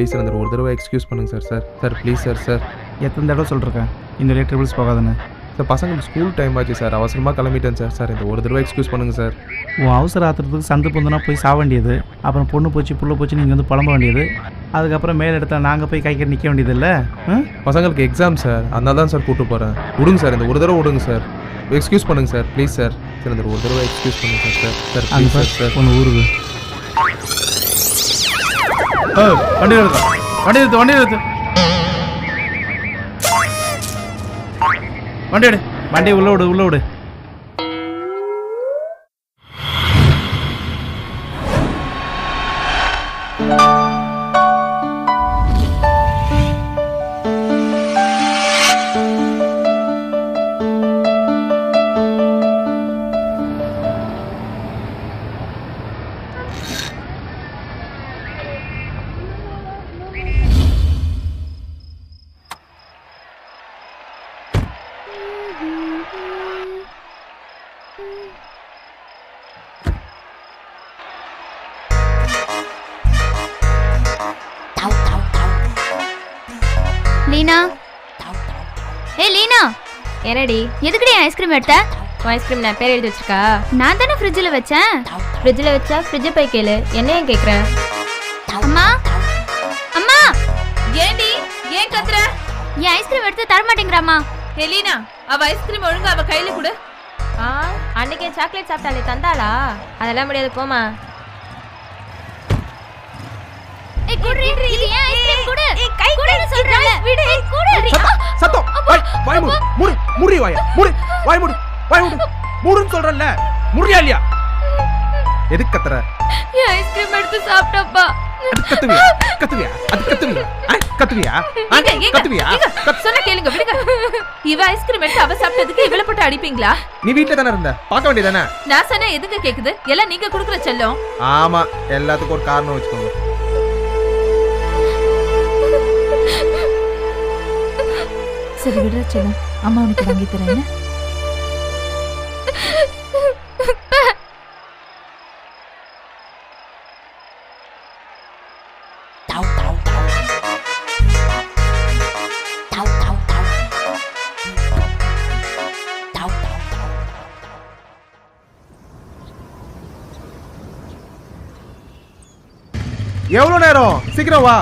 Please sir அந்த ஒரு தடவை எக்ஸ்கியூஸ் பண்ணுங்க sir. Sir sir please sir. Sir எத்தனை தடவை சொல்லிருக்கேன் இந்த லேட் ட்ரிபிள்ஸ் போகாதுன்னு. சார் பசங்களுக்கு ஸ்கூல் டைம் ஆச்சு சார், அவசரமாக கிளம்பிட்டேன் சார். சார் இந்த ஒரு தடவை எக்ஸ்கியூஸ் பண்ணுங்கள் சார். உன் அவசர ஆத்திரத்துக்கு சந்து பொந்துனா போய் சாக வேண்டியது, அப்புறம் பொண்ணு போச்சு புள்ள போச்சு நீங்கள் வந்து புலம்ப வேண்டியது, அதுக்கப்புறம் மேல் இடத்துல நாங்கள் போய் கை கட்டி நிற்க வேண்டியது இல்லை. பசங்களுக்கு எக்ஸாம் சார், அதனால தான் சார் கூப்பிட்டு போகிறேன். விடுங்க சார், இந்த ஒரு தடவை விடுங்க சார். எக்ஸ்கியூஸ் பண்ணுங்க சார் ப்ளீஸ் சார். சார் இந்த ஒரு தடவை எக்ஸ்கியூஸ் பண்ணுங்க sir. Sir please sir. Sir ஒன்று ஊருக்கு வண்டி எடுத்து வண்டி எடுத்து வண்டி எடுத்து வண்டி எடு, வண்டி உள்ள விடு உள்ள விடு. லீனா, ஏ லீனா, என்னடி எதுக்குடி ஐஸ்கிரீம் எடுத்த? ஐஸ்கிரீம் நான் பேர் எழுதி வச்சிருக்கா? நான் தானே ஃப்ரிட்ஜில் வச்சேன். ஃப்ரிட்ஜில் வச்சா ஃப்ரிட்ஜை போய் கேளு, என்ன ஏன் கேட்குற? அம்மா அம்மா, ஏண்டி ஏன் கத்துற? என் ஐஸ்கிரீம் எடுத்து தர மாட்டேங்கிறாமா? எலீனா, அவ ஐஸ்கிரீம் ஒழுங்கா அவ கையில கொடு. அன்னைக்கு சாக்லேட் சாப்பிட்டாலே தந்தாளா? அதெல்லாம் முடியாது, போமா. ஏய் குடி, இது ஏன் ஐஸ்கிரீம் குடு. கை குடுன்னு சொல்றல. விடு, குடு. சத்தம் வாய் மூடு மூடு மூடி வாய் மூடு வாய் மூடு வாய் மூடு மூடுன்னு சொல்றல்ல, முடியா இல்லையா? எதுக்கு கத்துற? என் ஐஸ்கிரீம் எடுத்து சாப்பிட்டப்பா. கத்துவியா கத்துவியா அது கத்துவியா கத்துவியா கத்துவியா? சொன்ன கேளுங்க, விடுங்க. இவ ஐஸ்கிரீம் எடுத்து அவ சாப்பிட்டதுக்கு இவள போட்டு அடிப்பீங்களா? நீ வீட்டுல தானே இருந்த, பார்க்க வேண்டியதானே? நான் சொன்ன எதுங்க கேக்குது? எல்லாம் நீங்க குடுக்குற செல்லம். ஆமா, எல்லாத்துக்கும் ஒரு காரணம் வச்சுக்கோங்க. சரி விடுற செல்லம், அம்மா உனக்கு வாங்கி தரேன். எவ்வளவு நேரம்? சீக்கிரம் வா.